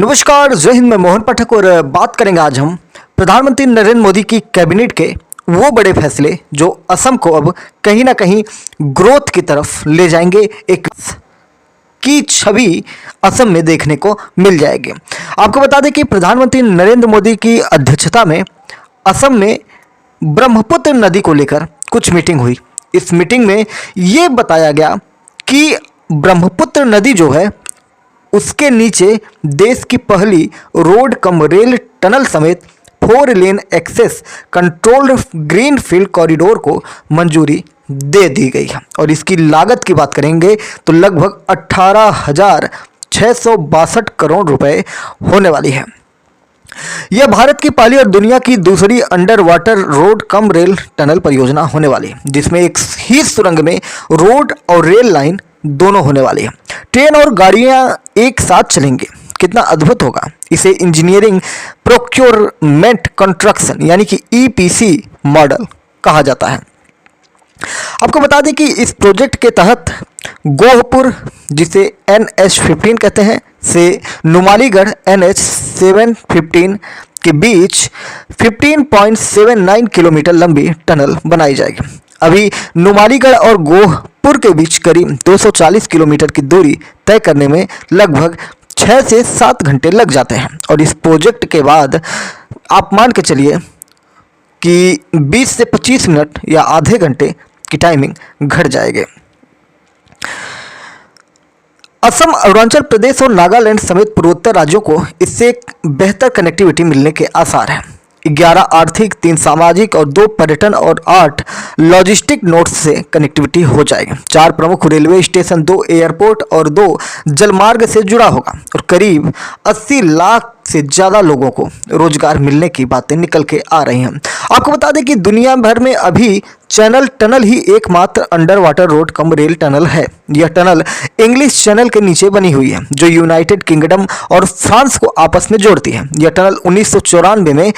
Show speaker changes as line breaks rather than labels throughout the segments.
नमस्कार, जय हिंद। मैं मोहन पाठक और बात करेंगे आज हम प्रधानमंत्री नरेंद्र मोदी की कैबिनेट के वो बड़े फैसले जो असम को अब कहीं ना कहीं ग्रोथ की तरफ ले जाएंगे। एक की छवि असम में देखने को मिल जाएगी। आपको बता दें कि प्रधानमंत्री नरेंद्र मोदी की अध्यक्षता में असम में ब्रह्मपुत्र नदी को लेकर कुछ मीटिंग हुई। इस मीटिंग में ये बताया गया कि ब्रह्मपुत्र नदी जो है उसके नीचे देश की पहली रोड कम रेल टनल समेत 4 lane access controlled green field corridor को मंजूरी दे दी गई है। और इसकी लागत की बात करेंगे तो लगभग 18,662 करोड़ रुपए होने वाली है। यह भारत की पहली और दुनिया की दूसरी under water road cum rail tunnel परियोजना होने वाली है, जिसमें एक ही सुरंग में रोड और रेल लाइन दोनों होने वाली है। ट्रेन और गाड़ियां एक साथ चलेंगे। कितना अद्भुत होगा। इसे इंजीनियरिंग प्रोक्योरमेंट कंस्ट्रक्शन यानी कि ईपीसी मॉडल कहा जाता है। आपको बता दें कि इस प्रोजेक्ट के तहत गोहपुर, जिसे NH-15 कहते हैं, से नुमालीगढ़ NH-715 के बीच 15.79 किलोमीटर लंबी टनल बनाई जाएगी। अभी नुमालीगढ़ और गोहपुर के बीच करीब 240 किलोमीटर की दूरी तय करने में लगभग 6 से 7 घंटे लग जाते हैं। और इस प्रोजेक्ट के बाद आप मान के चलिए कि 20 से 25 मिनट या आधे घंटे की टाइमिंग घट जाएगी। असम, अरुणाचल प्रदेश और नागालैंड समेत पूर्वोत्तर राज्यों को इससे एक बेहतर कनेक्टिविटी मिलने के आसार हैं। 11 आर्थिक, 3 सामाजिक और 2 पर्यटन और 8 लॉजिस्टिक नोड्स से कनेक्टिविटी हो जाएगी। 4 प्रमुख रेलवे स्टेशन, 2 एयरपोर्ट और 2 जलमार्ग से जुड़ा होगा। और करीब 80 लाख से ज़्यादा लोगों को रोजगार मिलने की बातें निकल के आ रही हैं। आपको बता दें कि दुनिया भर में अभी चैनल टनल ही एकमात्र under water road cum rail tunnel है। यह टनल इंग्लिश चैनल के नीचे बनी हुई है, जो यूनाइटेड किंगडम और फ्रांस को आपस में जोड़ती है। यह टनल 1994 में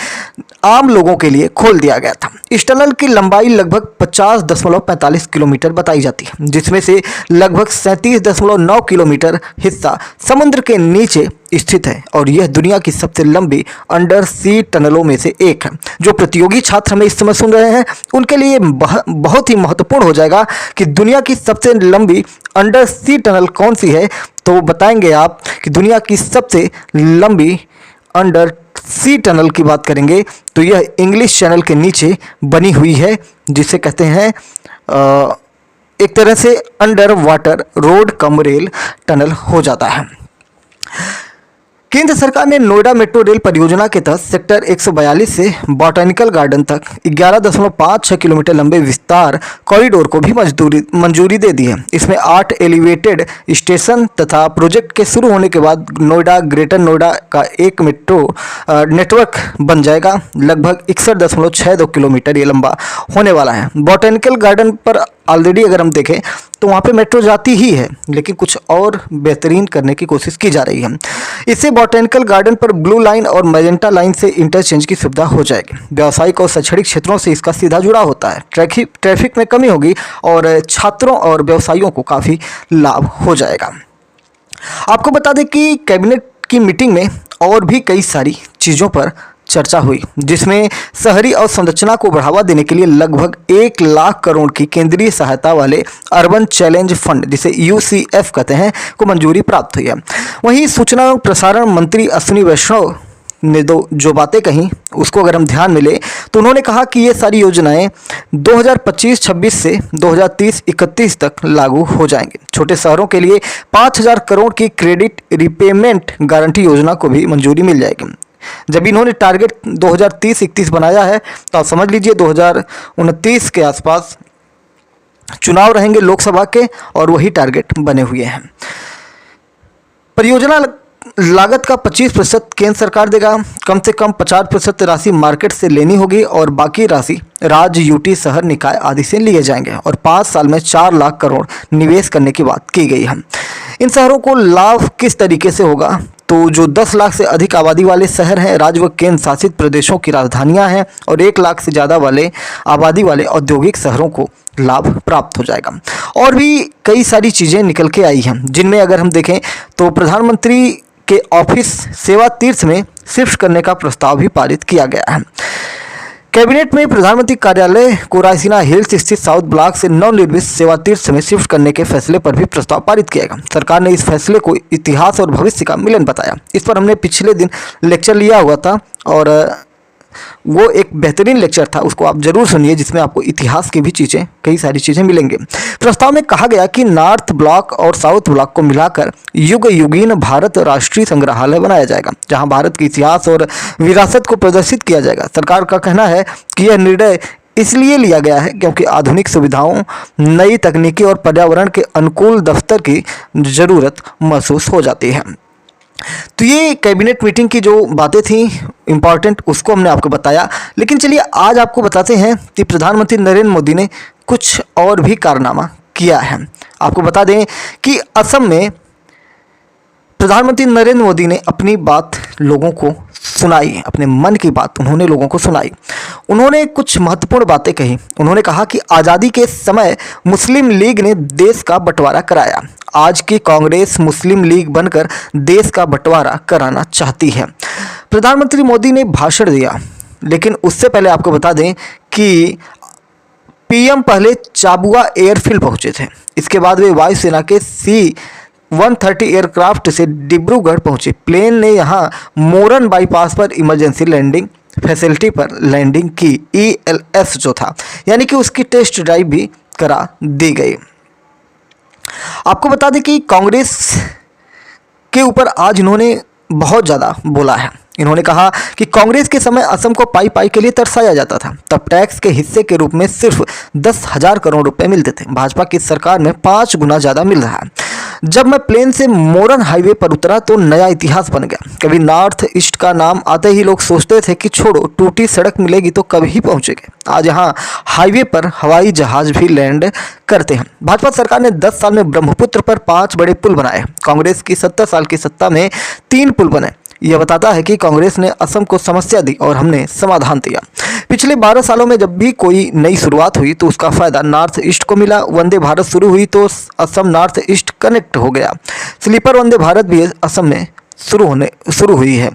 आम लोगों के लिए खोल दिया गया था। इस टनल की लंबाई लगभग 50.45 किलोमीटर बताई जाती है, जिसमें से लगभग 37.9 किलोमीटर हिस्सा समुद्र के नीचे स्थित है। और यह दुनिया की सबसे लंबी अंडर सी टनलों में से एक है। जो प्रतियोगी छात्र हमें इस समय सुन रहे हैं, उनके लिए बहुत ही महत्वपूर्ण हो जाएगा कि दुनिया की सबसे लंबी अंडर सी टनल कौन सी है। तो बताएंगे आप कि दुनिया की सबसे लंबी अंडर सी टनल की बात करेंगे तो यह इंग्लिश चैनल के नीचे बनी हुई है, जिसे कहते हैं एक तरह से under water road cum rail tunnel हो जाता है। केंद्र सरकार ने नोएडा मेट्रो रेल परियोजना के तहत सेक्टर 142 से बॉटनिकल गार्डन तक 11.56 किलोमीटर लंबे विस्तार कॉरिडोर को भी मंजूरी दे दी है। इसमें 8 एलिवेटेड स्टेशन तथा प्रोजेक्ट के शुरू होने के बाद नोएडा, ग्रेटर नोएडा का एक मेट्रो नेटवर्क बन जाएगा। लगभग 61.62 किलोमीटर ये लंबा होने वाला है। बॉटनिकल गार्डन पर ऑलरेडी अगर हम देखें तो वहाँ पे मेट्रो जाती ही है, लेकिन कुछ और बेहतरीन करने की कोशिश की जा रही है। इससे बॉटनिकल गार्डन पर ब्लू लाइन और मैजेंटा लाइन से इंटरचेंज की सुविधा हो जाएगी। व्यावसायिक और शैक्षणिक क्षेत्रों से इसका सीधा जुड़ा होता है। ट्रैफिक में कमी होगी और छात्रों और व्यवसायियों को काफ़ी लाभ हो जाएगा। आपको बता दें कि कैबिनेट की मीटिंग में और भी कई सारी चीज़ों पर चर्चा हुई, जिसमें शहरी अवसंरचना को बढ़ावा देने के लिए लगभग 1 लाख करोड़ की केंद्रीय सहायता वाले अर्बन चैलेंज फंड, जिसे UCF कहते हैं, को मंजूरी प्राप्त हुई है। वहीं सूचना एवं प्रसारण मंत्री अश्विनी वैष्णव ने जो बातें कही उसको अगर हम ध्यान में ले तो उन्होंने कहा कि ये सारी योजनाएं 2025-26 से 2030-31 तक लागू हो जाएंगे। छोटे शहरों के लिए 5,000 करोड़ की क्रेडिट रिपेमेंट गारंटी योजना को भी मंजूरी मिल जाएगी। जब इन्होंने टारगेट 2030-31 बनाया है तो आप समझ लीजिए 2029 के आसपास चुनाव रहेंगे लोकसभा के और वही टारगेट बने हुए हैं। परियोजना लागत का 25% केंद्र सरकार देगा। कम से कम 50% राशि मार्केट से लेनी होगी और बाकी राशि राज्य, यूटी, शहर, निकाय आदि से लिए जाएंगे। और 5 साल में 4 लाख करोड़ निवेश करने की बात की गई है। इन शहरों को लाभ किस तरीके से होगा तो जो 10 लाख से अधिक आबादी वाले शहर हैं, राज्य व केंद्र शासित प्रदेशों की राजधानियां हैं और 1 लाख से ज़्यादा वाले आबादी वाले औद्योगिक शहरों को लाभ प्राप्त हो जाएगा। और भी कई सारी चीज़ें निकल के आई हैं, जिनमें अगर हम देखें तो प्रधानमंत्री के ऑफिस सेवा तीर्थ में शिफ्ट करने का प्रस्ताव भी पारित किया गया है। कैबिनेट में प्रधानमंत्री कार्यालय को रायसीना हिल्स स्थित साउथ ब्लॉक से नवनिर्मित सेवा तीर्थ में शिफ्ट करने के फैसले पर भी प्रस्ताव पारित किया गया। सरकार ने इस फैसले को इतिहास और भविष्य का मिलन बताया। इस पर हमने पिछले दिन लेक्चर लिया हुआ था और वो एक बेहतरीन लेक्चर था, उसको आप जरूर सुनिए, जिसमें आपको इतिहास की भी चीज़ें, कई सारी चीज़ें मिलेंगी। प्रस्ताव में कहा गया कि नॉर्थ ब्लॉक और साउथ ब्लॉक को मिलाकर युग युगीन भारत राष्ट्रीय संग्रहालय बनाया जाएगा, जहां भारत के इतिहास और विरासत को प्रदर्शित किया जाएगा। सरकार का कहना है कि यह निर्णय इसलिए लिया गया है क्योंकि आधुनिक सुविधाओं, नई तकनीकी और पर्यावरण के अनुकूल दफ्तर की ज़रूरत महसूस हो जाती है। तो ये कैबिनेट मीटिंग की जो बातें थी इम्पॉर्टेंट, उसको हमने आपको बताया। लेकिन चलिए आज आपको बताते हैं कि प्रधानमंत्री नरेंद्र मोदी ने कुछ और भी कारनामा किया है। आपको बता दें कि असम में प्रधानमंत्री नरेंद्र मोदी ने अपनी बात लोगों को सुनाई, अपने मन की बात उन्होंने लोगों को सुनाई। उन्होंने कुछ महत्वपूर्ण बातें कही। उन्होंने कहा कि आज़ादी के समय मुस्लिम लीग ने देश का बंटवारा कराया। आज की कांग्रेस मुस्लिम लीग बनकर देश का बंटवारा कराना चाहती है। प्रधानमंत्री मोदी ने भाषण दिया, लेकिन उससे पहले आपको बता दें कि पीएम पहले चाबुआ एयरफील्ड पहुंचे थे। इसके बाद वे वायुसेना के C-130 एयरक्राफ्ट से डिब्रूगढ़ पहुंचे। प्लेन ने यहां मोरन बाईपास पर इमरजेंसी लैंडिंग फैसिलिटी पर लैंडिंग की। ELS जो था, यानी कि उसकी टेस्ट ड्राइव भी करा दी गई। आपको बता दें कि कांग्रेस के ऊपर आज इन्होंने बहुत ज़्यादा बोला है। इन्होंने कहा कि कांग्रेस के समय असम को पाई पाई के लिए तरसाया जाता था। तब टैक्स के हिस्से के रूप में सिर्फ 10,000 करोड़ रुपए मिलते थे। भाजपा की सरकार में 5 गुना ज़्यादा मिल रहा है। जब मैं प्लेन से मोरन हाईवे पर उतरा तो नया इतिहास बन गया। कभी नॉर्थ ईस्ट का नाम आते ही लोग सोचते थे कि छोड़ो, टूटी सड़क मिलेगी तो कभी ही पहुंचेंगे। आज यहाँ हाईवे पर हवाई जहाज भी लैंड करते हैं। भाजपा सरकार ने 10 साल में ब्रह्मपुत्र पर 5 बड़े पुल बनाए। कांग्रेस की 70 साल की सत्ता में 3 पुल बने। यह बताता है कि कांग्रेस ने असम को समस्या दी और हमने समाधान दिया। पिछले 12 सालों में जब भी कोई नई शुरुआत हुई तो उसका फायदा नॉर्थ ईस्ट को मिला। वंदे भारत शुरू हुई तो असम नॉर्थ ईस्ट कनेक्ट हो गया। स्लीपर वंदे भारत भी असम में शुरू हुई है।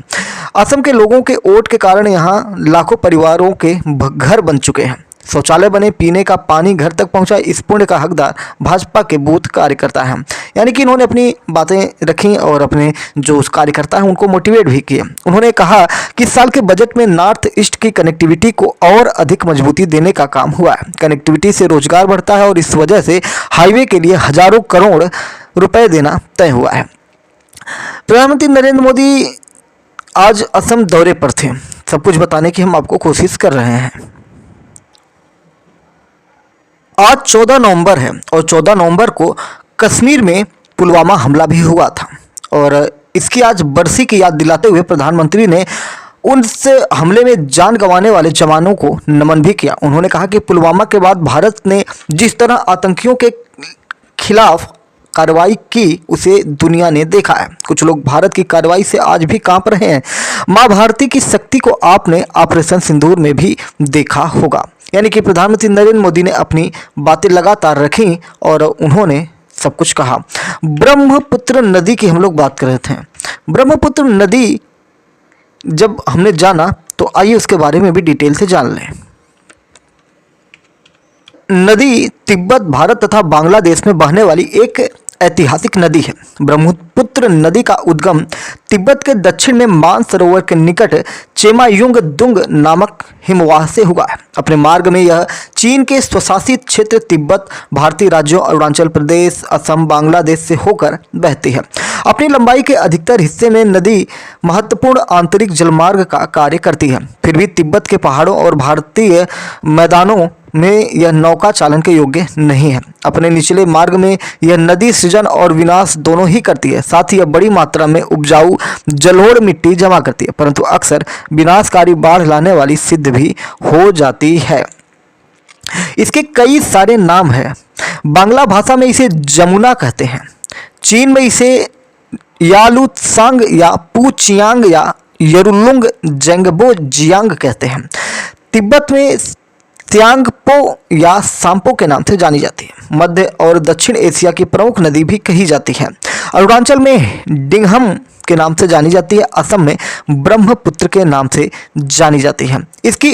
असम के लोगों के वोट के कारण यहाँ लाखों परिवारों के घर बन चुके हैं। शौचालय बने, पीने का पानी घर तक पहुंचा। इस पुण्य का हकदार भाजपा के बूथ कार्यकर्ता हैं। यानी कि इन्होंने अपनी बातें रखी और अपने जो कार्यकर्ता हैं उनको मोटिवेट भी किए। उन्होंने कहा कि इस साल के बजट में नॉर्थ ईस्ट की कनेक्टिविटी को और अधिक मजबूती देने का काम हुआ है। कनेक्टिविटी से रोजगार बढ़ता है और इस वजह से हाईवे के लिए हजारों करोड़ रुपए देना तय हुआ है। प्रधानमंत्री नरेंद्र मोदी आज असम दौरे पर थे। सब कुछ बताने की हम आपको कोशिश कर रहे हैं। आज 14 नवंबर है और 14 नवंबर को कश्मीर में पुलवामा हमला भी हुआ था और इसकी आज बरसी की याद दिलाते हुए प्रधानमंत्री ने उस हमले में जान गंवाने वाले जवानों को नमन भी किया। उन्होंने कहा कि पुलवामा के बाद भारत ने जिस तरह आतंकियों के खिलाफ कार्रवाई की उसे दुनिया ने देखा है। कुछ लोग भारत की कार्रवाई से आज भी कांप रहे हैं। मां भारती की शक्ति को आपने ऑपरेशन सिंदूर में भी देखा होगा। यानी कि प्रधानमंत्री नरेंद्र मोदी ने अपनी बातें लगातार रखी और उन्होंने सब कुछ कहा। ब्रह्मपुत्र नदी की हम लोग बात कर रहे थे। ब्रह्मपुत्र नदी जब हमने जाना तो आइए उसके बारे में भी डिटेल से जान लें। नदी तिब्बत, भारत तथा बांग्लादेश में बहने वाली एक ऐतिहासिक नदी है। ब्रह्मपुत्र नदी का उद्गम तिब्बत के दक्षिण में मानसरोवर के निकट चेमायुंग दुंग नामक हिमवाह से हुआ है। अपने मार्ग में यह चीन के स्वशासित क्षेत्र तिब्बत, भारतीय राज्यों अरुणाचल प्रदेश, असम, बांग्लादेश से होकर बहती है। अपनी लंबाई के अधिकतर हिस्से में नदी महत्वपूर्ण आंतरिक जलमार्ग का कार्य करती है। फिर भी तिब्बत के पहाड़ों और भारतीय मैदानों में यह नौका चालन के योग्य नहीं है। अपने निचले मार्ग में यह नदी सृजन और विनाश दोनों ही करती है। साथ ही यह बड़ी मात्रा में उपजाऊ जलोढ़ मिट्टी जमा करती है, परंतु अक्सर विनाशकारी बाढ़ लाने वाली सिद्ध भी हो जाती है। इसके कई सारे नाम हैं। बांग्ला भाषा में इसे जमुना कहते हैं। चीन में इसे यालुत्सांग या पुचियांग या यरुलुंग जेंगबो जियांग कहते हैं। तिब्बत में त्यांगपो या सांपो के नाम से जानी जाती है। मध्य और दक्षिण एशिया की प्रमुख नदी भी कही जाती है। अरुणाचल में डिंगहम के नाम से जानी जाती है, असम में ब्रह्मपुत्र के नाम से जानी जाती है। इसकी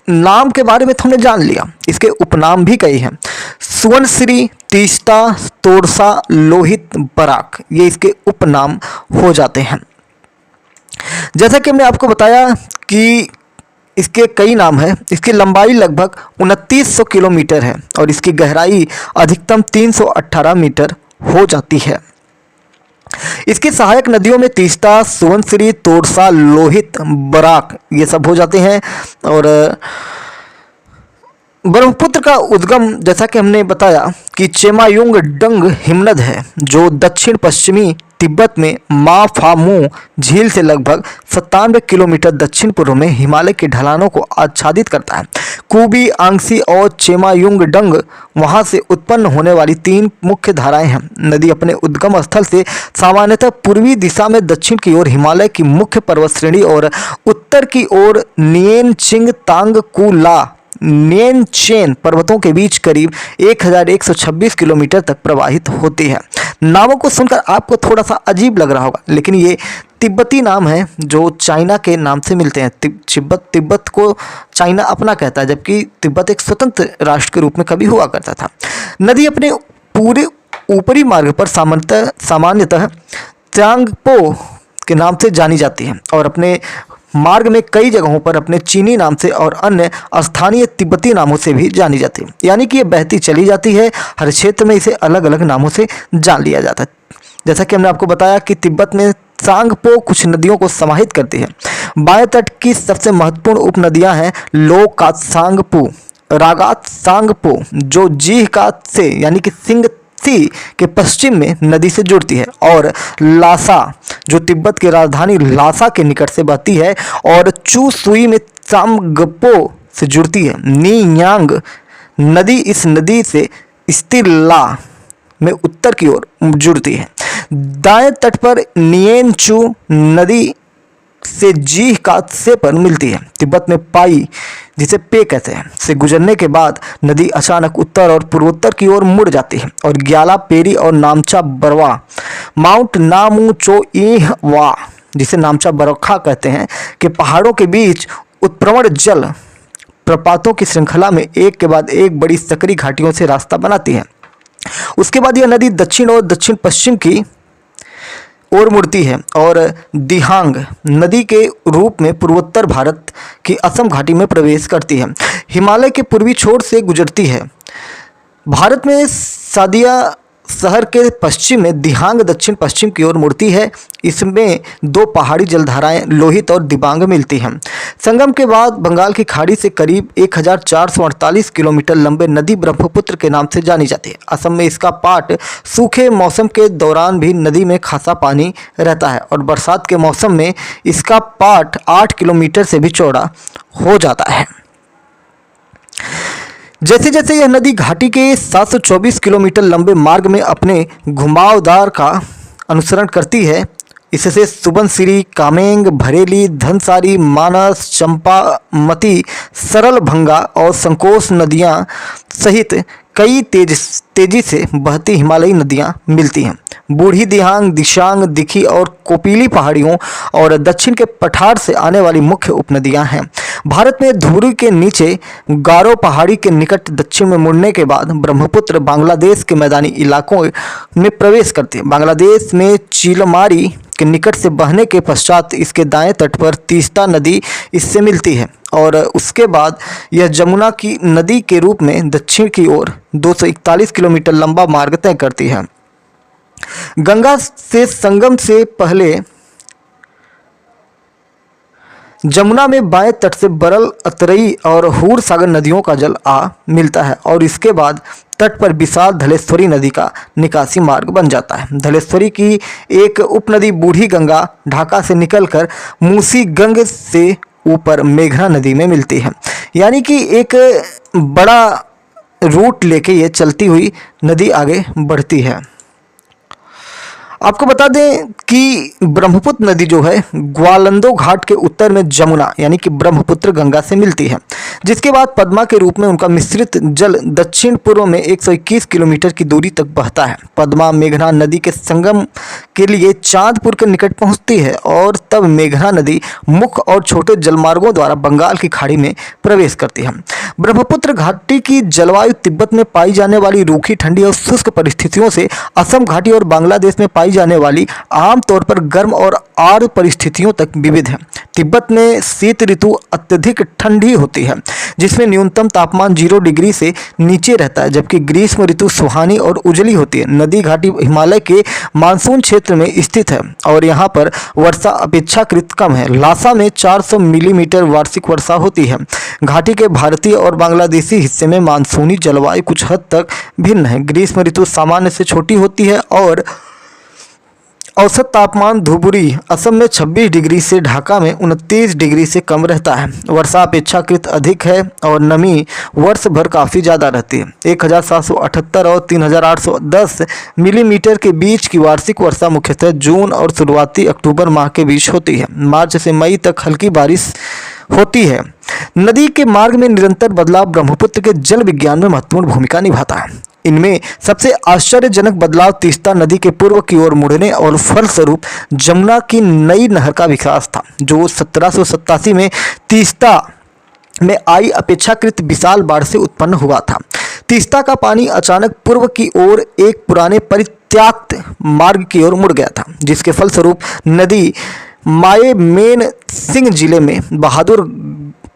नाम के बारे में तो हमने जान लिया, इसके उपनाम भी कई हैं। सुवर्णश्री, तीस्ता, तोरसा, लोहित, बराक, ये इसके उपनाम हो जाते हैं। जैसा कि हमने आपको बताया कि इसके कई नाम हैं। इसकी लंबाई लगभग 2900 किलोमीटर है और इसकी गहराई अधिकतम 318 मीटर हो जाती है। इसकी सहायक नदियों में तीस्ता, सुवर्णश्री, तोरसा, लोहित, बराक ये सब हो जाते हैं। और ब्रह्मपुत्र का उद्गम जैसा कि हमने बताया कि चेमायुंग डंग हिमनद है, जो दक्षिण पश्चिमी तिब्बत में माफामू झील से लगभग 97 किलोमीटर दक्षिण पूर्व में हिमालय की ढलानों को आच्छादित करता है। कुबी, आंगसी और चेमायुंग डंग वहां से उत्पन्न होने वाली 3 मुख्य धाराएं हैं। नदी अपने उद्गम स्थल से सामान्यतः पूर्वी दिशा में दक्षिण की ओर हिमालय की मुख्य पर्वत श्रेणी और उत्तर की ओर नियेनचिंग तांग कु ला नियेनचेन पर्वतों के बीच करीब 1126 किलोमीटर तक प्रवाहित होती है। नामों को सुनकर आपको थोड़ा सा अजीब लग रहा होगा, लेकिन ये तिब्बती नाम है जो चाइना के नाम से मिलते हैं। तिब्बत को चाइना अपना कहता है, जबकि तिब्बत एक स्वतंत्र राष्ट्र के रूप में कभी हुआ करता था। नदी अपने पूरे ऊपरी मार्ग पर सामान्यतः त्यांगपो के नाम से जानी जाती है और अपने मार्ग में कई जगहों पर अपने चीनी नाम से और अन्य स्थानीय तिब्बती नामों से भी जानी जाती है। यानी कि ये बहती चली जाती है, हर क्षेत्र में इसे अलग अलग नामों से जान लिया जाता है। जैसा कि हमने आपको बताया कि तिब्बत में सांगपो कुछ नदियों को समाहित करती है। बाएं तट की सबसे महत्वपूर्ण उपनदियां हैं लोकात्सांगपो, रागात्सांगपो जो जीहकात से यानी कि सिंगती के पश्चिम में नदी से जुड़ती है, और लासा जो तिब्बत की राजधानी लासा के निकट से बहती है और चुसुई में चामगपो से जुड़ती है। नीयांग नदी इस नदी से स्तिला में उत्तर की ओर जुड़ती है। दाएं तट पर नियेनचू नदी से जीह कात्से पर मिलती है। तिब्बत में पाई, जिसे पे कहते हैं, से गुजरने के बाद नदी अचानक उत्तर और पूर्वोत्तर की ओर मुड़ जाती है और ग्याला, पेरी और नामचा बरवा माउंट नामू चो ईह वा, जिसे नामचा बरखा कहते हैं, के पहाड़ों के बीच उत्प्रवण जल प्रपातों की श्रृंखला में एक के बाद एक बड़ी सकरी घाटियों से रास्ता बनाती है। उसके बाद यह नदी दक्षिण और दक्षिण पश्चिम की ओर मुड़ती है और दिहांग नदी के रूप में पूर्वोत्तर भारत की असम घाटी में प्रवेश करती है। हिमालय के पूर्वी छोर से गुजरती है। भारत में सादिया शहर के पश्चिम में दिहांग दक्षिण पश्चिम की ओर मुड़ती है। इसमें 2 पहाड़ी जलधाराएं लोहित और दिबांग मिलती हैं। संगम के बाद बंगाल की खाड़ी से करीब 1448 किलोमीटर लंबे नदी ब्रह्मपुत्र के नाम से जानी जाती है। असम में इसका पाट सूखे मौसम के दौरान भी नदी में खासा पानी रहता है और बरसात के मौसम में इसका पाट 8 किलोमीटर से भी चौड़ा हो जाता है। जैसे जैसे यह नदी घाटी के 724 किलोमीटर लंबे मार्ग में अपने घुमावदार का अनुसरण करती है, इससे सुबनसिरी, कामेंग, भरेली, धनसारी, मानस, चंपामती, सरल भंगा और संकोच नदियां सहित कई तेजी से बहती हिमालयी नदियां मिलती हैं। बूढ़ी दिहांग, दिशांग, दिखी और कोपिली पहाड़ियों और दक्षिण के पठार से आने वाली मुख्य उपनदियां हैं। भारत में धुबरी के नीचे गारो पहाड़ी के निकट दक्षिण में मुड़ने के बाद ब्रह्मपुत्र बांग्लादेश के मैदानी इलाकों में प्रवेश करती है। बांग्लादेश में चीलमारी के निकट से बहने के पश्चात इसके दाएं तट पर तीस्ता नदी इससे मिलती है और उसके बाद यह जमुना की नदी के रूप में दक्षिण की ओर 241 किलोमीटर लंबा मार्ग तय करती है। गंगा से संगम से पहले जमुना में बाएं तट से बरल, अतरई और हूर सागर नदियों का जल आ मिलता है और इसके बाद तट पर विशाल धलेश्वरी नदी का निकासी मार्ग बन जाता है। धलेश्वरी की एक उपनदी बूढ़ी गंगा ढाका से निकलकर मूसी गंग से ऊपर मेघना नदी में मिलती है। यानी कि एक बड़ा रूट लेके ये चलती हुई नदी आगे बढ़ती है। आपको बता दें कि ब्रह्मपुत्र नदी जो है ग्वालंदो घाट के उत्तर में जमुना यानी कि ब्रह्मपुत्र गंगा से मिलती है, जिसके बाद पद्मा के रूप में उनका मिश्रित जल दक्षिण पूर्व में 121 किलोमीटर की दूरी तक बहता है। पद्मा मेघना नदी के संगम के लिए चांदपुर के निकट पहुंचती है और तब मेघना नदी मुख्य और छोटे जलमार्गों द्वारा बंगाल की खाड़ी में प्रवेश करती है। ब्रह्मपुत्र घाटी की जलवायु तिब्बत में पाई जाने वाली रूखी, ठंडी और शुष्क परिस्थितियों से असम घाटी और बांग्लादेश में पाई जाने वाली आमतौर पर गर्म और आर्द्र परिस्थितियों तक विविध है। तिब्बत में शीत ऋतु अत्यधिक ठंडी होती है, जिसमें न्यूनतम तापमान 0 डिग्री से नीचे रहता है, जबकि ग्रीष्म ऋतु सुहानी और उजली होती है। नदी घाटी हिमालय के मानसून क्षेत्र में स्थित है और यहाँ पर वर्षा अपेक्षाकृत कम है। लासा में 400 मिलीमीटर वार्षिक वर्षा होती है। घाटी के भारतीय और बांग्लादेशी हिस्से में मानसूनी जलवायु कुछ हद तक भिन्न है। ग्रीष्म ऋतु सामान्य से छोटी होती है और औसत तापमान धुबरी असम में 26 डिग्री से ढाका में 29 डिग्री से कम रहता है। वर्षा अपेक्षाकृत अधिक है और नमी वर्ष भर काफ़ी ज़्यादा रहती है। 1778 और 3810 मिलीमीटर के बीच की वार्षिक वर्षा मुख्यतः जून और शुरुआती अक्टूबर माह के बीच होती है। मार्च से मई तक हल्की बारिश होती है। नदी के मार्ग में निरंतर बदलाव ब्रह्मपुत्र के जल विज्ञान में महत्वपूर्ण भूमिका निभाता है। इनमें सबसे आश्चर्यजनक बदलाव तीस्ता नदी के पूर्व की ओर मुड़ने और फलस्वरूप जमुना की नई नहर का विकास था, जो 1787 में तीस्ता में आई अपेक्षाकृत विशाल बाढ़ से उत्पन्न हुआ था। तीस्ता का पानी अचानक पूर्व की ओर एक पुराने परित्यक्त मार्ग की ओर मुड़ गया था, जिसके फलस्वरूप नदी माए मेन सिंह जिले में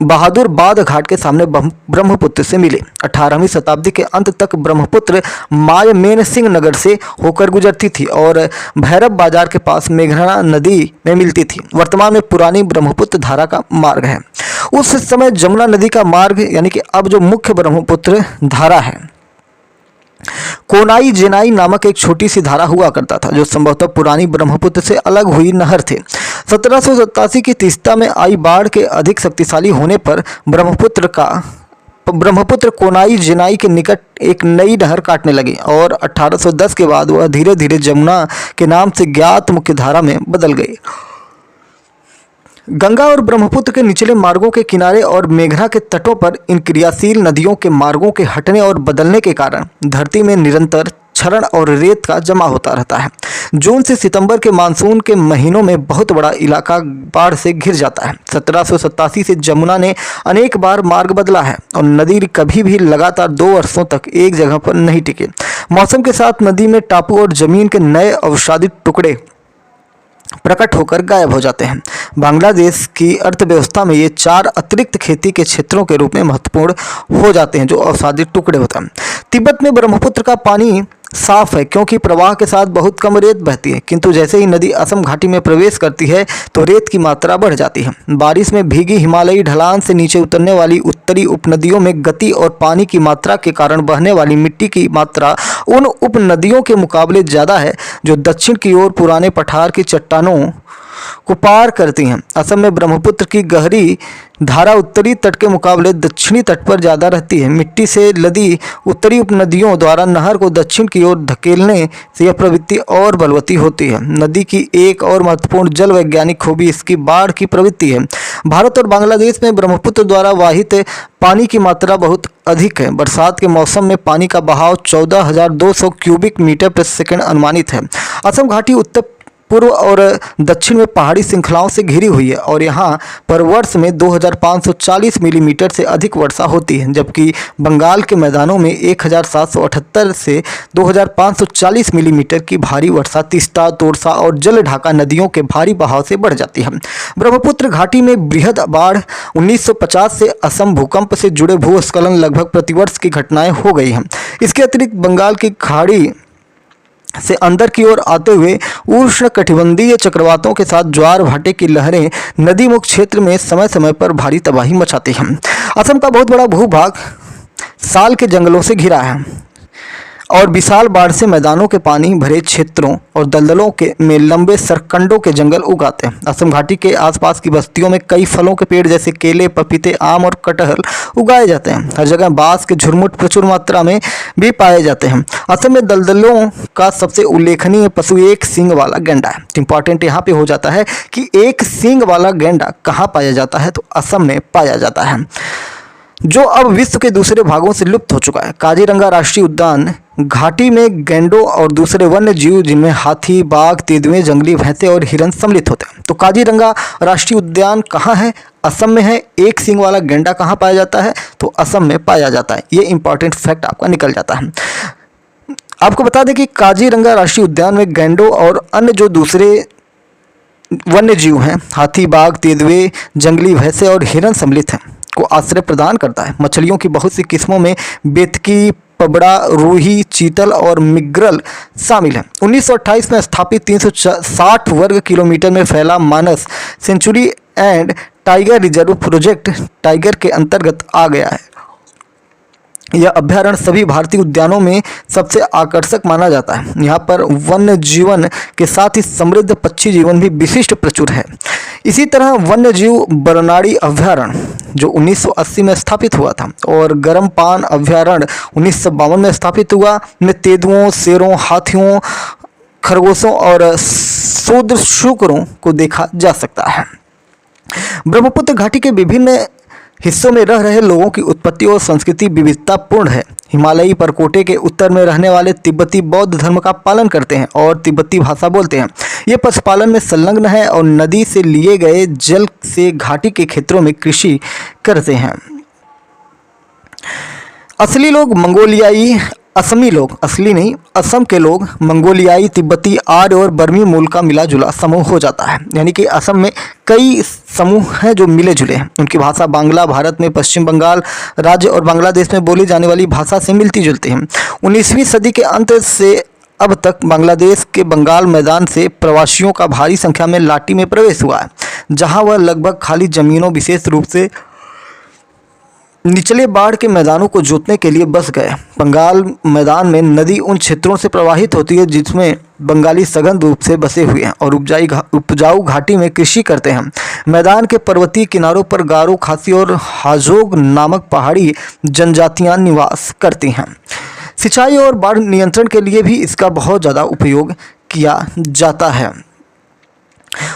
बहादुरबाद घाट के सामने ब्रह्मपुत्र से मिले। 18वीं शताब्दी के अंत तक ब्रह्मपुत्र माय मेन सिंह नगर से होकर गुजरती थी और भैरव बाजार के पास मेघना नदी में मिलती थी। वर्तमान में पुरानी ब्रह्मपुत्र धारा का मार्ग है। उस समय जमुना नदी का मार्ग यानी कि अब जो मुख्य ब्रह्मपुत्र धारा है, कोनाई जेनाई नामक एक छोटी सी धारा हुआ करता था, जो संभवतः पुरानी ब्रह्मपुत्र से अलग हुई नहर थे। 1787 की तीस्ता में आई बाढ़ के अधिक शक्तिशाली होने पर ब्रह्मपुत्र कोनाई जेनाई के निकट एक नई नहर काटने लगी और 1810 के बाद वह धीरे धीरे जमुना के नाम से ज्ञात मुख्य धारा में बदल गई। गंगा और ब्रह्मपुत्र के निचले मार्गों के किनारे और मेघना के तटों पर इन क्रियाशील नदियों के मार्गों के हटने और बदलने के कारण धरती में निरंतर क्षरण और रेत का जमा होता रहता है। जून से सितंबर के मानसून के महीनों में बहुत बड़ा इलाका बाढ़ से घिर जाता है। 1787 से जमुना ने अनेक बार मार्ग बदला है और नदी कभी भी लगातार 2 वर्षों तक एक जगह पर नहीं टिकी। मौसम के साथ नदी में टापू और जमीन के नए अवसादित टुकड़े प्रकट होकर गायब हो जाते हैं। बांग्लादेश की अर्थव्यवस्था में ये 4 अतिरिक्त खेती के क्षेत्रों के रूप में महत्वपूर्ण हो जाते हैं, जो अवसादित टुकड़े होते हैं। तिब्बत में ब्रह्मपुत्र का पानी साफ है क्योंकि प्रवाह के साथ बहुत कम रेत बहती है, किंतु जैसे ही नदी असम घाटी में प्रवेश करती है तो रेत की मात्रा बढ़ जाती है। बारिश में भीगी हिमालयी ढलान से नीचे उतरने वाली उत्तरी उपनदियों में गति और पानी की मात्रा के कारण बहने वाली मिट्टी की मात्रा उन उपनदियों के मुकाबले ज़्यादा है जो दक्षिण की ओर पुराने पठार की चट्टानों को पार करती हैं। असम में ब्रह्मपुत्र की गहरी धारा उत्तरी तट के मुकाबले दक्षिणी तट पर ज़्यादा रहती है। मिट्टी से लदी उत्तरी उपनदियों द्वारा नहर को दक्षिण की ओर धकेलने से यह प्रवृत्ति और बलवती होती है। नदी की एक और महत्वपूर्ण जल वैज्ञानिक खूबी इसकी बाढ़ की प्रवृत्ति है। भारत और बांग्लादेश में ब्रह्मपुत्र द्वारा वाहित पानी की मात्रा बहुत अधिक है। बरसात के मौसम में पानी का बहाव 14,200 क्यूबिक मीटर प्रति सेकंड अनुमानित है। असम घाटी उत्तर पूर्व और दक्षिण में पहाड़ी श्रृंखलाओं से घिरी हुई है और यहाँ पर वर्ष में 2540 मिलीमीटर से अधिक वर्षा होती है, जबकि बंगाल के मैदानों में 1778 से 2540 मिलीमीटर की भारी वर्षा तीस्ता, तोरसा और जल ढाका नदियों के भारी बहाव से बढ़ जाती है। ब्रह्मपुत्र घाटी में बृहद बाढ़ 1950 से असम भूकंप से जुड़े भूस्खलन लगभग प्रतिवर्ष की घटनाएं हो गई हैं। इसके अतिरिक्त बंगाल की खाड़ी से अंदर की ओर आते हुए उष्ण कटिबंधीय चक्रवातों के साथ ज्वार भाटे की लहरें नदी मुक्त क्षेत्र में समय समय पर भारी तबाही मचाती हैं। असम का बहुत बड़ा भूभाग साल के जंगलों से घिरा है और विशाल बाढ़ से मैदानों के पानी भरे क्षेत्रों और दलदलों के में लंबे सरकंडों के जंगल उगाते हैं। असम घाटी के आसपास की बस्तियों में कई फलों के पेड़ जैसे केले, पपीते, आम और कटहल उगाए जाते हैं। हर जगह बांस के झुरमुट प्रचुर मात्रा में भी पाए जाते हैं। असम में दलदलों का सबसे उल्लेखनीय पशु एक सींग वाला गैंडा है। इंपॉर्टेंट यहाँ पे हो जाता है कि एक सींग वाला गैंडा कहाँ पाया जाता है, तो असम में पाया जाता है, जो अब विश्व के दूसरे भागों से लुप्त हो चुका है। काजीरंगा राष्ट्रीय उद्यान घाटी में गैंडों और दूसरे वन्य जीव जिनमें हाथी, बाघ, तेंदुए, जंगली भैंसे और हिरन सम्मिलित होते हैं। तो काजीरंगा राष्ट्रीय उद्यान कहाँ है? असम में है। एक सींग वाला गैंडा कहाँ पाया जाता है? तो असम में पाया जाता है। ये इंपॉर्टेंट फैक्ट आपका निकल जाता है। आपको बता दें कि काजीरंगा राष्ट्रीय उद्यान में गैंडों और अन्य जो दूसरे वन्य जीव हैं, हाथी, बाघ, तेंदुए, जंगली भैंसे और हिरन सम्मिलित हैं, को आश्रय प्रदान करता है। मछलियों की बहुत सी किस्मों में बेतकी, पबड़ा, रूही, चीतल और मिग्रल शामिल हैं। 1928 में स्थापित 360 वर्ग किलोमीटर में फैला Manas sanctuary and tiger reserve project tiger के अंतर्गत आ गया है। यह अभ्यारण्य सभी भारतीय उद्यानों में सबसे आकर्षक माना जाता है। यहाँ पर वन्य जीवन के साथ ही समृद्ध पक्षी जीवन भी विशिष्ट प्रचुर है। इसी तरह वन्य जीव बरनाड़ी अभ्यारण्य जो 1980 में स्थापित हुआ था और गरमपान अभ्यारण्य 1952 में स्थापित हुआ, में तेंदुओं, शेरों, हाथियों, खरगोशों और शूद्रशूकरों को देखा जा सकता है। ब्रह्मपुत्र घाटी के विभिन्न हिस्सों में रह रहे लोगों की उत्पत्ति और संस्कृति विविधतापूर्ण है। हिमालयी परकोटे के उत्तर में रहने वाले तिब्बती बौद्ध धर्म का पालन करते हैं और तिब्बती भाषा बोलते हैं। ये पशुपालन में संलग्न है और नदी से लिए गए जल से घाटी के क्षेत्रों में कृषि करते हैं। असली लोग मंगोलियाई, असमी लोग, असली नहीं, असम के लोग मंगोलियाई, तिब्बती, आर्य और बर्मी मूल का मिला जुला समूह हो जाता है। यानी कि असम में कई समूह हैं जो मिले जुले हैं। उनकी भाषा बांग्ला भारत में पश्चिम बंगाल राज्य और बांग्लादेश में बोली जाने वाली भाषा से मिलती जुलती हैं। 19वीं सदी के अंत से अब तक बांग्लादेश के बंगाल मैदान से प्रवासियों का भारी संख्या में लाटी में प्रवेश हुआ है, जहां वह लगभग खाली जमीनों, विशेष रूप से निचले बाढ़ के मैदानों को जोतने के लिए बस गए। बंगाल मैदान में नदी उन क्षेत्रों से प्रवाहित होती है जिसमें बंगाली सघन रूप से बसे हुए हैं और उपजाऊ घाटी में कृषि करते हैं। मैदान के पर्वतीय किनारों पर गारो, खासी और हाजोग नामक पहाड़ी जनजातियां निवास करती हैं। सिंचाई और बाढ़ नियंत्रण के लिए भी इसका बहुत ज़्यादा उपयोग किया जाता है।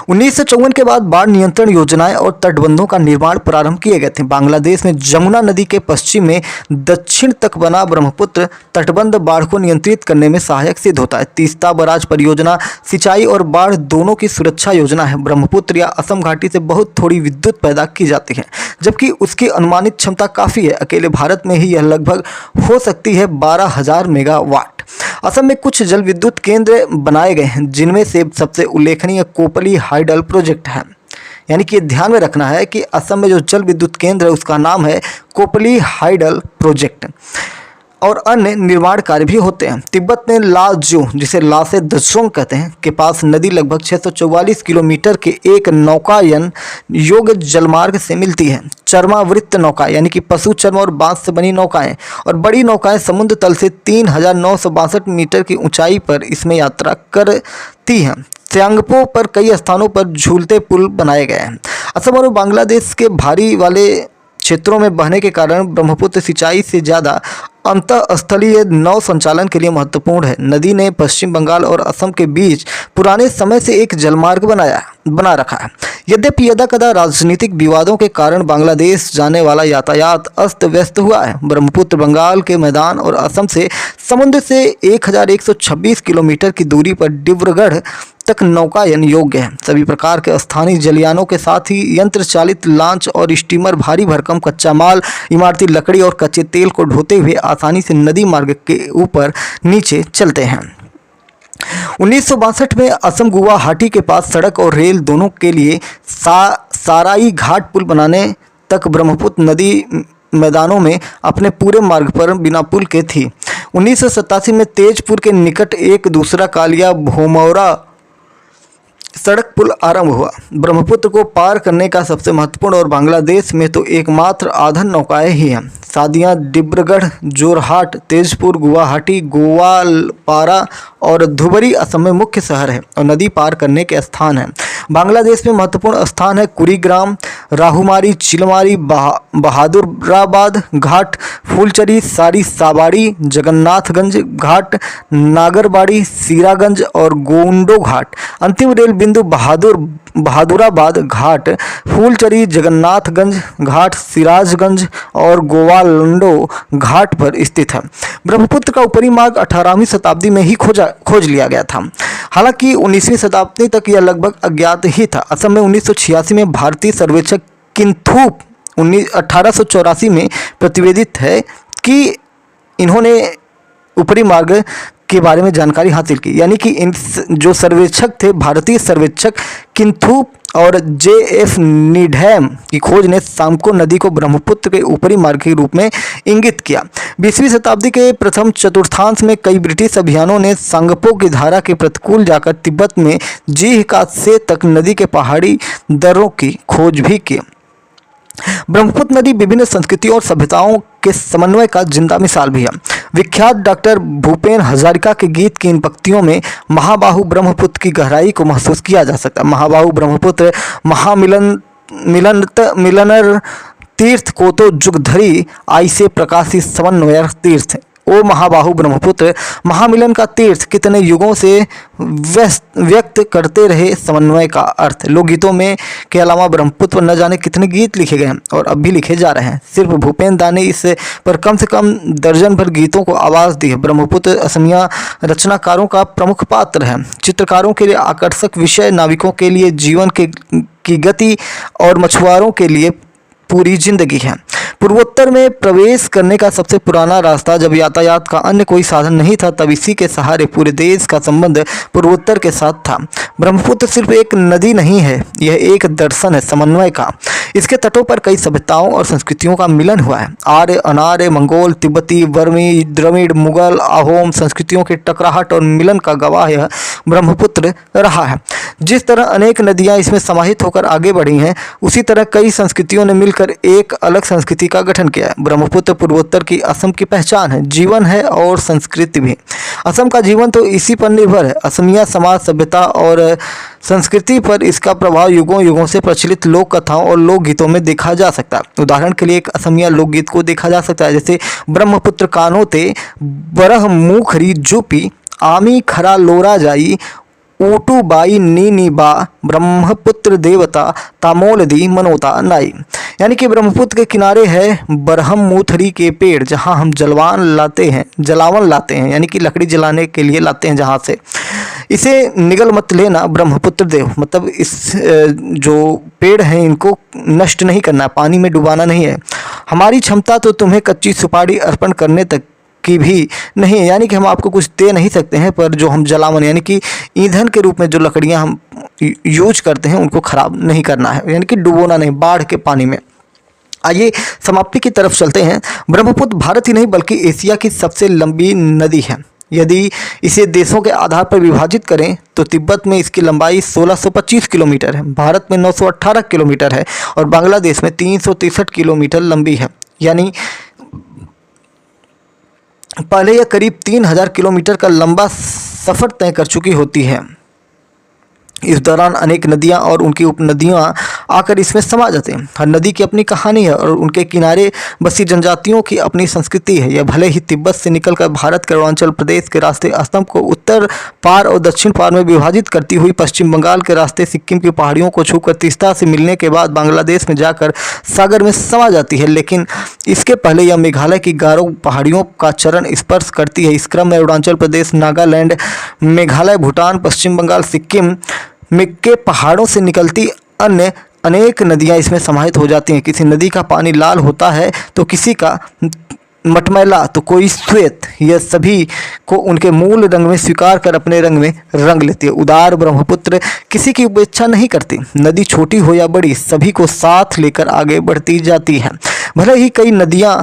1954 के बाद बाढ़ नियंत्रण योजनाएं और तटबंधों का निर्माण प्रारंभ किए गए थे। बांग्लादेश में जमुना नदी के पश्चिम में दक्षिण तक बना ब्रह्मपुत्र तटबंध बाढ़ को नियंत्रित करने में सहायक सिद्ध होता है। तीस्ता बराज परियोजना सिंचाई और बाढ़ दोनों की सुरक्षा योजना है। ब्रह्मपुत्र या असम घाटी से बहुत थोड़ी विद्युत पैदा की जाती है, जबकि उसकी अनुमानित क्षमता काफ़ी है। अकेले भारत में ही यह लगभग हो सकती है 12,000 मेगावाट। असम में कुछ जल विद्युत केंद्र बनाए गए हैं, जिनमें से सबसे उल्लेखनीय कोपली हाइडल प्रोजेक्ट है। यानी कि ध्यान में रखना है कि असम में जो जल विद्युत केंद्र है उसका नाम है कोपली हाइडल प्रोजेक्ट, और अन्य निर्माण कार्य भी होते हैं। तिब्बत में लाजो, जिसे लासे दसोंग कहते हैं, के पास नदी लगभग 644 किलोमीटर के एक नौकायन योग्य जलमार्ग से मिलती है। चर्मावृत्त नौका यानी कि पशु चर्म और बांस से बनी नौकाएं और बड़ी नौकाएं समुद्र तल से 3962 मीटर की ऊंचाई पर इसमें यात्रा करती हैं। स्यांगपो पर कई स्थानों पर झूलते पुल बनाए गए हैं। असम और बांग्लादेश के भारी वाले क्षेत्रों में बहने के कारण ब्रह्मपुत्र सिंचाई से ज़्यादा अंतःस्थलीय नौ संचालन के लिए महत्वपूर्ण है। नदी ने पश्चिम बंगाल और असम के बीच पुराने समय से एक जलमार्ग बना रखा है। यद्यपि यदाकदा राजनीतिक विवादों के कारण बांग्लादेश जाने वाला यातायात अस्त व्यस्त हुआ है। ब्रह्मपुत्र बंगाल के मैदान और असम से समुद्र से 1126 किलोमीटर की दूरी पर डिब्रूगढ़ तक नौकायन योग्य है। सभी प्रकार के स्थानीय जलयानों के साथ ही यंत्र चालित लॉन्च और स्टीमर भारी भरकम कच्चा माल, इमारती लकड़ी और कच्चे तेल को ढोते हुए आसानी से नदी मार्ग के ऊपर नीचे चलते हैं। 1962 में असम गुवाहाटी के पास सड़क और रेल दोनों के लिए साराई घाट पुल बनाने तक ब्रह्मपुत्र नदी मैदानों में अपने पूरे मार्ग पर बिना पुल के थी। 1987 में तेजपुर के निकट एक दूसरा कालिया भोमौरा सड़क पुल आरंभ हुआ। ब्रह्मपुत्र को पार करने का सबसे महत्वपूर्ण और बांग्लादेश में तो एकमात्र आधन नौकाएं ही हैं। सादिया, डिब्रूगढ़, जोरहाट, तेजपुर, गुवाहाटी, गोवालपारा और धुबरी असम में मुख्य शहर है और नदी पार करने के स्थान हैं। बांग्लादेश में महत्वपूर्ण स्थान है कुरीग्राम, राहुमारी, चिलमारी, बहादुराबाद घाट, फूलचरी, सारी साबाड़ी, जगन्नाथगंज घाट, नागरबाड़ी, सीरागंज और गोंडो घाट। अंतिम रेल बिंदु बहादुराबाद घाट, फूलचरी, जगन्नाथगंज घाट, सिराजगंज और गोवालंडो घाट पर स्थित है। ब्रह्मपुत्र का ऊपरी मार्ग 18वीं शताब्दी में ही खोज लिया गया था। हालांकि 19वीं शताब्दी तक यह लगभग अज्ञात ही था। असम में 1986 में भारतीय सर्वेक्षक किंथुप 1884 में प्रतिवेदित है कि इन्होंने ऊपरी मार्ग के बारे में जानकारी हासिल की। यानी कि इन जो सर्वेक्षक थे, भारतीय सर्वेक्षक किंथुप और JF नीडहैम की खोज ने सांको नदी को ब्रह्मपुत्र के ऊपरी मार्ग के रूप में इंगित किया। 20वीं शताब्दी के प्रथम चतुर्थांश में कई ब्रिटिश अभियानों ने सांगपो की धारा के प्रतिकूल जाकर तिब्बत में जीहकासे तक नदी के पहाड़ी दर्रों की खोज भी की। ब्रह्मपुत्र नदी विभिन्न संस्कृतियों और सभ्यताओं के समन्वय का जिंदा मिसाल भी है। विख्यात डॉक्टर भूपेन हजारिका के गीत की इन पंक्तियों में महाबाहु ब्रह्मपुत्र की गहराई को महसूस किया जा सकता है। महाबाहु ब्रह्मपुत्र मिलनर तीर्थ को तो जुगधरी आई से प्रकाशी समन्वय तीर्थ। ओ महाबाहु ब्रह्मपुत्र महामिलन का तीर्थ कितने युगों से व्यक्त करते रहे समन्वय का अर्थ। लोकगीतों में के अलावा ब्रह्मपुत्र पर न जाने कितने गीत लिखे गए हैं और अब भी लिखे जा रहे हैं। सिर्फ भूपेन दा ने इस पर कम से कम दर्जन भर गीतों को आवाज़ दी है। ब्रह्मपुत्र असमिया रचनाकारों का प्रमुख पात्र है। चित्रकारों के लिए आकर्षक विषय, नाविकों के लिए जीवन की गति और मछुआरों के लिए पूरी जिंदगी है। पूर्वोत्तर में प्रवेश करने का सबसे पुराना रास्ता जब यातायात का अन्य कोई साधन नहीं था, तब इसी के सहारे पूरे देश का संबंध पूर्वोत्तर के साथ था। ब्रह्मपुत्र सिर्फ एक नदी नहीं है, यह एक दर्शन है समन्वय का। इसके तटों पर कई सभ्यताओं और संस्कृतियों का मिलन हुआ है। आर्य, अनार्य, मंगोल, तिब्बती, वर्मी, द्रविड़, मुगल, अहोम संस्कृतियों के टकराहट और मिलन का गवाह यह ब्रह्मपुत्र रहा है। जिस तरह अनेक नदियाँ इसमें समाहित होकर आगे बढ़ी हैं, उसी तरह कई संस्कृतियों ने मिलकर एक अलग संस्कृति का गठन किया है। ब्रह्मपुत्र पूर्वोत्तर की असम की पहचान है, जीवन है और संस्कृति भी। असम का जीवन तो इसी पर निर्भर है। असमिया समाज, सभ्यता और संस्कृति पर इसका प्रभाव युगों युगों से प्रचलित लोक कथाओं और लोकगीतों में देखा जा सकता है। उदाहरण के लिए एक असमिया लोकगीत को देखा जा सकता है, जैसे ब्रह्मपुत्र कानोते बरह मुखरी जुपी आमी खरा लोरा जाई ऊटू बाई नी बा ब्रह्मपुत्र देवता तामोल दी मनोता नाई। यानी कि ब्रह्मपुत्र के किनारे है बरहम मूथरी के पेड़, जहां हम जलावन लाते हैं, यानी कि लकड़ी जलाने के लिए लाते हैं जहां से। इसे निगल मत लेना ब्रह्मपुत्र देव, मतलब इस जो पेड़ हैं इनको नष्ट नहीं करना, पानी में डुबाना नहीं है। हमारी क्षमता तो तुम्हें कच्ची सुपारी अर्पण करने तक की भी नहीं है, यानी कि हम आपको कुछ दे नहीं सकते हैं, पर जो हम जलावन यानी कि ईंधन के रूप में जो लकड़ियां हम यूज करते हैं उनको खराब नहीं करना है, यानी कि डुबोना नहीं बाढ़ के पानी में। आइए समाप्ति की तरफ चलते हैं। ब्रह्मपुत्र भारत ही नहीं बल्कि एशिया की सबसे लंबी नदी है। यदि इसे देशों के आधार पर विभाजित करें तो तिब्बत में इसकी लंबाई 1625 किलोमीटर है, भारत में 918 किलोमीटर है और बांग्लादेश में 363 किलोमीटर लंबी है। यानी पहले यह करीब 3000 किलोमीटर का लंबा सफ़र तय कर चुकी होती है। इस दौरान अनेक नदियां और उनकी उपनदियां आकर इसमें समा जाते हैं। हर नदी की अपनी कहानी है और उनके किनारे बसी जनजातियों की अपनी संस्कृति है। यह भले ही तिब्बत से निकलकर भारत के अरुणाचल प्रदेश के रास्ते असम को उत्तर पार और दक्षिण पार में विभाजित करती हुई पश्चिम बंगाल के रास्ते सिक्किम की पहाड़ियों को छूकर तीस्ता से मिलने के बाद बांग्लादेश में जाकर सागर में समा जाती है, लेकिन इसके पहले यह मेघालय की गारो पहाड़ियों का चरण स्पर्श करती है। इस क्रम में अरुणाचल प्रदेश, नागालैंड, मेघालय, भूटान, पश्चिम बंगाल, सिक्किम के पहाड़ों से निकलती अन्य अनेक नदियां इसमें समाहित हो जाती हैं। किसी नदी का पानी लाल होता है तो किसी का मटमैला तो कोई श्वेत। यह सभी को उनके मूल रंग में स्वीकार कर अपने रंग में रंग लेती है। उदार ब्रह्मपुत्र किसी की उपेक्षा नहीं करती। नदी छोटी हो या बड़ी, सभी को साथ लेकर आगे बढ़ती जाती है। भले ही कई नदियां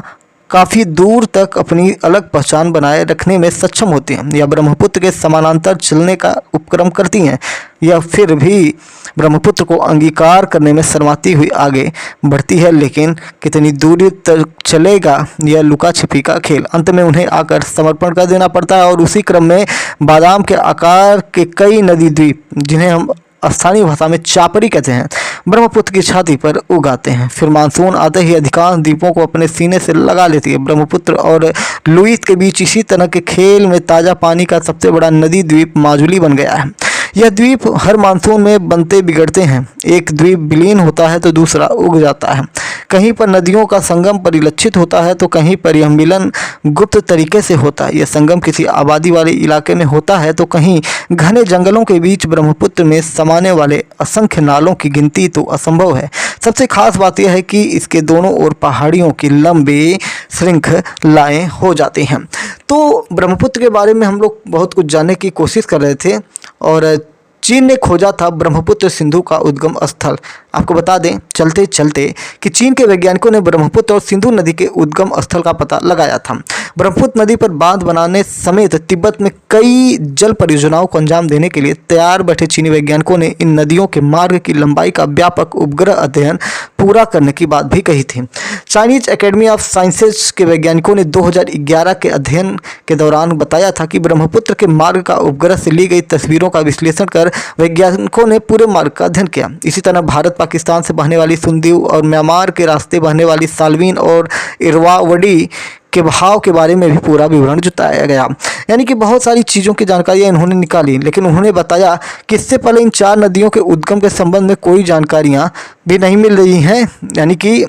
काफ़ी दूर तक अपनी अलग पहचान बनाए रखने में सक्षम होती हैं या ब्रह्मपुत्र के समानांतर चलने का उपक्रम करती हैं, यह फिर भी ब्रह्मपुत्र को अंगीकार करने में शर्माती हुई आगे बढ़ती है, लेकिन कितनी दूरी तक चलेगा यह लुका छिपी का खेल। अंत में उन्हें आकर समर्पण कर देना पड़ता है और उसी क्रम में बादाम के आकार के कई नदी द्वीप, जिन्हें हम स्थानीय भाषा में चापरी कहते हैं, ब्रह्मपुत्र की छाती पर उगाते हैं। फिर मानसून आते ही अधिकांश द्वीपों को अपने सीने से लगा लेती है। ब्रह्मपुत्र और लुईस के बीच इसी तरह के खेल में ताज़ा पानी का सबसे बड़ा नदी द्वीप माजुली बन गया है। यह द्वीप हर मानसून में बनते बिगड़ते हैं। एक द्वीप विलीन होता है तो दूसरा उग जाता है। कहीं पर नदियों का संगम परिलक्षित होता है तो कहीं पर यह मिलन गुप्त तरीके से होता है। यह संगम किसी आबादी वाले इलाके में होता है तो कहीं घने जंगलों के बीच। ब्रह्मपुत्र में समाने वाले असंख्य नालों की गिनती तो असंभव है। सबसे खास बात यह है कि इसके दोनों ओर पहाड़ियों की लंबी श्रृंखलाएं हो जाती हैं। तो ब्रह्मपुत्र के बारे में हम लोग बहुत कुछ जानने की कोशिश कर रहे थे और चीन ने खोजा था ब्रह्मपुत्र सिंधु का उद्गम स्थल। आपको बता दें चलते चलते कि चीन के वैज्ञानिकों ने ब्रह्मपुत्र और सिंधु नदी के उद्गम स्थल का पता लगाया था। ब्रह्मपुत्र नदी पर बांध बनाने समेत तिब्बत में कई जल परियोजनाओं को अंजाम देने के लिए तैयार बैठे चीनी वैज्ञानिकों ने इन नदियों के मार्ग की लंबाई का व्यापक उपग्रह अध्ययन पूरा करने की बात भी कही थी। चाइनीज एकेडमी ऑफ साइंसेज के वैज्ञानिकों ने 2011 के अध्ययन के दौरान बताया था कि ब्रह्मपुत्र के मार्ग का उपग्रह से ली गई तस्वीरों का विश्लेषण कर वैज्ञानिकों ने पूरे मार्ग का अध्ययन किया। इसी तरह भारत पाकिस्तान से बहने वाली सुंदीव और म्यांमार के रास्ते बहने वाली साल्वीन और इरवावडी के बहाव के बारे में भी पूरा विवरण जुटाया गया। यानी कि बहुत सारी चीज़ों की जानकारियाँ इन्होंने निकाली, लेकिन उन्होंने बताया कि इससे पहले इन 4 नदियों के उद्गम के संबंध में कोई जानकारियाँ भी नहीं मिल रही हैं। यानी कि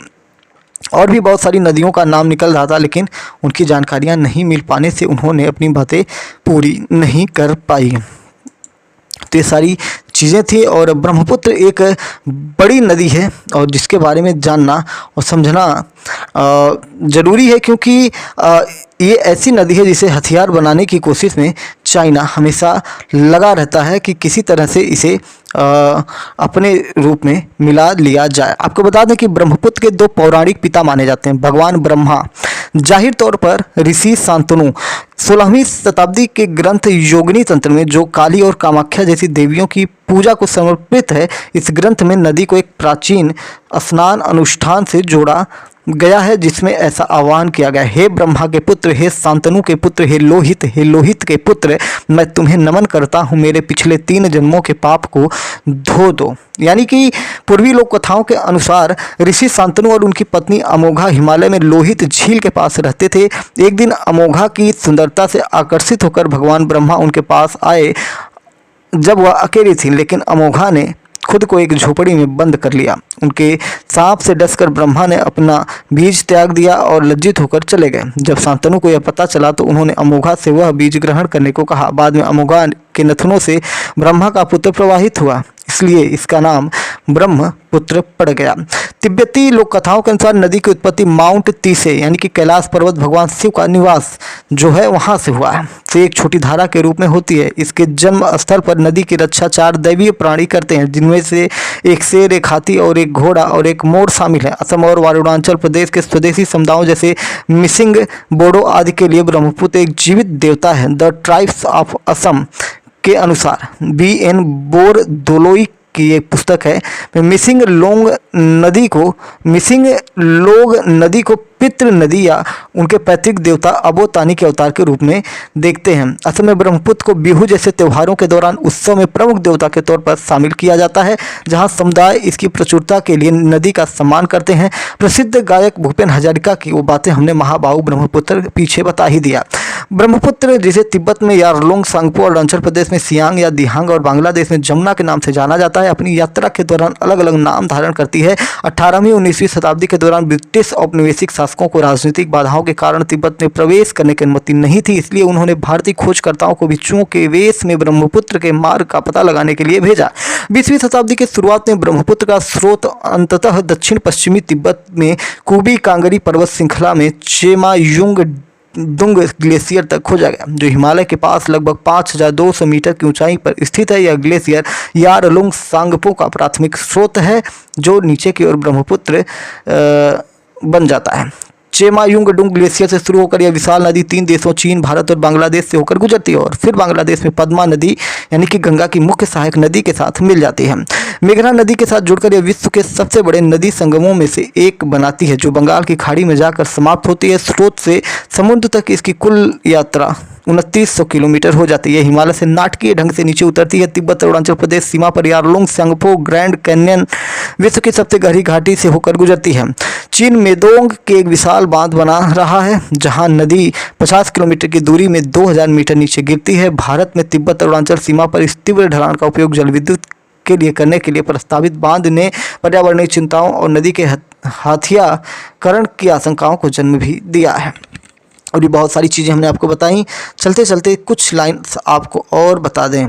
और भी बहुत सारी नदियों का नाम निकल रहा था, लेकिन उनकी जानकारियाँ नहीं मिल पाने से उन्होंने अपनी बातें पूरी नहीं कर पाई। तो ये सारी चीज़ें थी और ब्रह्मपुत्र एक बड़ी नदी है और जिसके बारे में जानना और समझना ज़रूरी है, क्योंकि ये ऐसी नदी है जिसे हथियार बनाने की कोशिश में चाइना हमेशा लगा रहता है कि किसी तरह से इसे अपने रूप में मिला लिया जाए। आपको बता दें कि ब्रह्मपुत्र के 2 पौराणिक पिता माने जाते हैं। भगवान ब्रह्मा जाहिर तौर पर ऋषि शांतनु 16वीं शताब्दी के ग्रंथ योगिनी तंत्र में, जो काली और कामाख्या जैसी देवियों की पूजा को समर्पित है, इस ग्रंथ में नदी को एक प्राचीन स्नान अनुष्ठान से जोड़ा गया है, जिसमें ऐसा आह्वान किया गया, हे ब्रह्मा के पुत्र, हे शांतनु के पुत्र, हे लोहित के पुत्र, मैं तुम्हें नमन करता हूँ, मेरे पिछले 3 जन्मों के पाप को धो दो। यानी कि पूर्वी लोक कथाओं के अनुसार ऋषि शांतनु और उनकी पत्नी अमोघा हिमालय में लोहित झील के पास रहते थे। एक दिन अमोघा की सुंदरता से आकर्षित होकर भगवान ब्रह्मा उनके पास आए जब वह अकेली थी, लेकिन अमोघा ने खुद को एक झोपड़ी में बंद कर लिया। उनके सांप से डसकर ब्रह्मा ने अपना बीज त्याग दिया और लज्जित होकर चले गए। जब शांतनु को यह पता चला तो उन्होंने अमोघा से वह बीज ग्रहण करने को कहा। बाद में अमोघा के नथनों से ब्रह्मा का पुत्र प्रवाहित हुआ, इसलिए इसका नाम ब्रह्मपुत्र पड़ गया। तिब्बती लोक कथाओं के अनुसार नदी की उत्पत्ति माउंट तीसे यानी कि कैलाश पर्वत भगवान शिव का निवास जो है वहाँ से हुआ है, से एक छोटी धारा के रूप में होती है। इसके जन्म स्थल पर नदी की रक्षा 4 दैवीय प्राणी करते हैं, जिनमें से एक शेर, एक हाथी और एक घोड़ा और एक मोर शामिल है। असम और अरुणाचल प्रदेश के स्वदेशी समुदायों जैसे मिसिंग, बोडो आदि के लिए ब्रह्मपुत्र एक जीवित देवता है। द ट्राइब्स ऑफ असम के अनुसार BN बोरदोलोई की एक पुस्तक है, मिसिंग लोग नदी को पितृ नदी या उनके पैतृक देवता अबोतानी के अवतार के रूप में देखते हैं। असम में ब्रह्मपुत्र को बिहू जैसे त्योहारों के दौरान उत्सव में प्रमुख देवता के तौर पर शामिल किया जाता है, जहां समुदाय इसकी प्रचुरता के लिए नदी का सम्मान करते हैं। प्रसिद्ध गायक भूपेन हजारिका की वो बातें हमने महाबाहु ब्रह्मपुत्र पीछे बता ही दिया। ब्रह्मपुत्र जिसे तिब्बत में यारलुंग सांगपो, अरुणाचल प्रदेश में सियांग या दिहांग और बांग्लादेश में जमुना के नाम से जाना जाता है, अपनी यात्रा के दौरान अलग अलग नाम धारण करती है। 18वीं 19वीं शताब्दी के दौरान ब्रिटिश औपनिवेशिक शासकों को राजनीतिक बाधाओं के कारण तिब्बत में प्रवेश करने की अनुमति नहीं थी, इसलिए उन्होंने भारतीय खोजकर्ताओं को भिक्षुओं के वेश में ब्रह्मपुत्र के मार्ग का पता लगाने के लिए भेजा। 20वीं शताब्दी के शुरुआत में ब्रह्मपुत्र का स्रोत अंततः दक्षिण पश्चिमी तिब्बत में कुबी कांगरी पर्वत श्रृंखला में चेमायुंग दुंग ग्लेशियर तक खोजा गया, जो हिमालय के पास लगभग 5200 मीटर की ऊंचाई पर स्थित है। यह ग्लेशियर यारलुंग सांगपो का प्राथमिक स्रोत है, जो नीचे की ओर ब्रह्मपुत्र बन जाता है। चेमायुंगडुंग ग्लेशियर से शुरू होकर यह विशाल नदी 3 देशों चीन, भारत और बांग्लादेश से होकर गुजरती है और फिर बांग्लादेश में पद्मा नदी यानी कि गंगा की मुख्य सहायक नदी के साथ मिल जाती है। मेघना नदी के साथ जुड़कर यह विश्व के सबसे बड़े नदी संगमों में से एक बनाती है, जो बंगाल की खाड़ी में जाकर समाप्त होती है। स्रोत से समुद्र तक इसकी कुल यात्रा 2900 किलोमीटर हो जाती है। हिमालय से नाटकीय ढंग से नीचे उतरती है। तिब्बत अरुणाचल प्रदेश सीमा पर यारलुंग, सांगपो, ग्रैंड कैन्यन विश्व की सबसे गहरी घाटी से होकर गुजरती है। चीन मेदोंग के एक विशाल बांध बना रहा है, जहां नदी 50 किलोमीटर की दूरी में 2000 मीटर नीचे गिरती है। भारत में तिब्बत अरुणाचल सीमा पर इस तीव्र ढलान का उपयोग जल विद्युत के लिए करने के लिए प्रस्तावित बांध ने पर्यावरणीय चिंताओं और नदी के हाथियाकरण की आशंकाओं को जन्म भी दिया है। और ये बहुत सारी चीज़ें हमने आपको बताई। चलते चलते कुछ लाइन्स आपको और बता दें।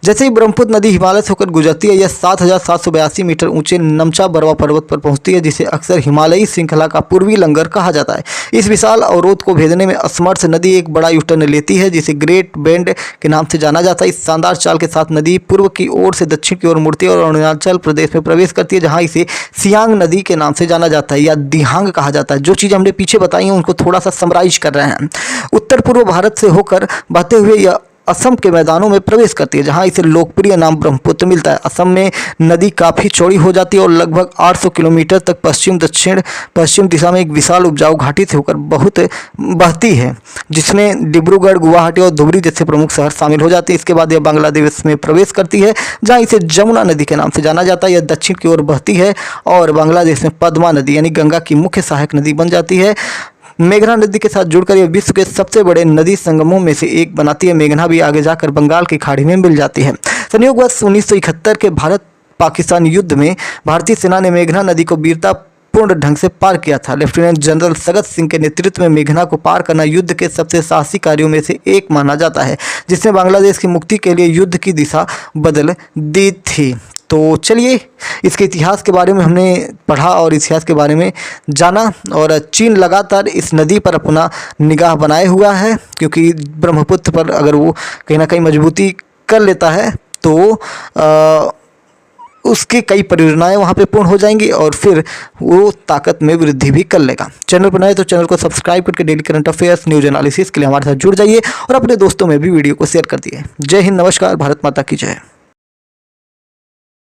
जैसे ही ब्रह्मपुत्र नदी हिमालय से होकर गुजरती है, यह 7782 मीटर ऊंचे नमचा बरवा पर्वत पर पहुंचती है, जिसे अक्सर हिमालयी श्रृंखला का पूर्वी लंगर कहा जाता है। इस विशाल अवरोध को भेदने में असमर्थ नदी एक बड़ा यूटर्न लेती है, जिसे ग्रेट बेंड के नाम से जाना जाता है। इस शानदार चाल के साथ नदी पूर्व की ओर से दक्षिण की ओर मुड़ती है और अरुणाचल प्रदेश में प्रवेश करती है, जहाँ इसे सियांग नदी के नाम से जाना जाता है या दिहांग कहा जाता है। जो चीज़ हमने पीछे बताई हैं उनको थोड़ा सा समराइज कर रहे हैं। उत्तर पूर्व भारत से होकर बहते हुए यह असम के मैदानों में प्रवेश करती है, जहां इसे लोकप्रिय नाम ब्रह्मपुत्र मिलता है। असम में नदी काफ़ी चौड़ी हो जाती है और लगभग 800 किलोमीटर तक पश्चिम दक्षिण पश्चिम दिशा में एक विशाल उपजाऊ घाटी से होकर बहुत बहती है, जिसमें डिब्रूगढ़, गुवाहाटी और धुबरी जैसे प्रमुख शहर शामिल हो जाते हैं। इसके बाद यह बांग्लादेश में प्रवेश करती है, जहाँ इसे जमुना नदी के नाम से जाना जाता है। यह दक्षिण की ओर बहती है और बांग्लादेश में पद्मा नदी यानी गंगा की मुख्य सहायक नदी बन जाती है। मेघना नदी के साथ जुड़कर यह विश्व के सबसे बड़े नदी संगमों में से एक बनाती है। मेघना भी आगे जाकर बंगाल की खाड़ी में मिल जाती है। संयोगवश 1971 के भारत पाकिस्तान युद्ध में भारतीय सेना ने मेघना नदी को वीरतापूर्ण ढंग से पार किया था। लेफ्टिनेंट जनरल सगत सिंह के नेतृत्व में मेघना को पार करना युद्ध के सबसे साहसी कार्यों में से एक माना जाता है, जिसने बांग्लादेश की मुक्ति के लिए युद्ध की दिशा बदल दी थी। तो चलिए, इसके इतिहास के बारे में हमने पढ़ा और इतिहास के बारे में जाना। और चीन लगातार इस नदी पर अपना निगाह बनाए हुआ है, क्योंकि ब्रह्मपुत्र पर अगर वो कहीं ना कहीं मजबूती कर लेता है तो उसकी कई परियोजनाएं वहाँ पे पूर्ण हो जाएंगी और फिर वो ताकत में वृद्धि भी कर लेगा। चैनल पर नए तो चैनल को सब्सक्राइब करके daily current affairs, news analysis के लिए हमारे साथ जुड़ जाइए और अपने दोस्तों में भी वीडियो को शेयर कर दिए। जय हिंद, नमस्कार, भारत माता की जय।